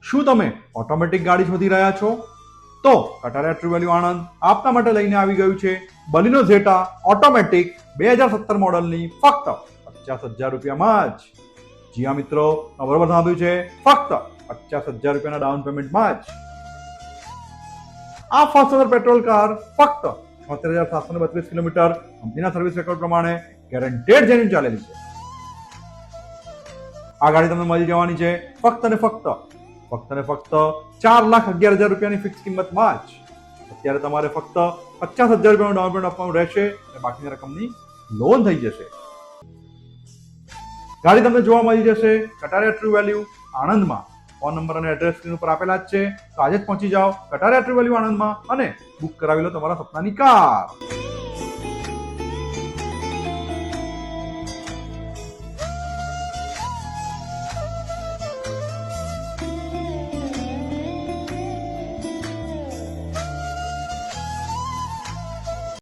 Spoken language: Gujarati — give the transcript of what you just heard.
શું તમે ઓટોમેટિક ગાડી શોધી રહ્યા છો? તો કટારિયા ટ્રુ વેલ્યુ આણંદ આપના માટે લઈને આવી ગયું છે બલિનો ઝેટા ઓટોમેટિક 2017 મોડલની ફક્ત 50,000 રૂપિયામાં જ. જી હા મિત્રો, બરોબર સાંભળ્યું છે, ફક્ત 50,000 રૂપિયાના ડાઉન પેમેન્ટમાં જ આ ફર્સ્ટ ઓનર પેટ્રોલ કાર ફક્ત 76,732 કિલોમીટર કંપનીના સર્વિસ રેકોર્ડ પ્રમાણે ગેરંટેડ જેન્યુઇન ચાલેલી છે. આ ગાડી તમને મળી જવાની છે ફક્ત ને ફક્ત 4,11,000 રૂપિયાની ફિક્સ કિંમતમાં જ. અત્યારે તમારે ફક્ત 50,000 રૂપિયાનું ડાઉન પેમેન્ટ આપવાનું રહેશે અને બાકીની રકમની લોન થઈ જશે. ગાડી તમને જોવા મળી જશે કટારિયા ટ્રુ વેલ્યુ આણંદમાં. ફોન નંબર અને એડ્રેસ સ્ક્રીન ઉપર આપેલા જ છે, તો આજે જ પહોંચી જાઓ કટારિયા ટ્રુ વેલ્યુ આણંદમાં અને બુક કરાવી લો તમારા સપનાની કાર.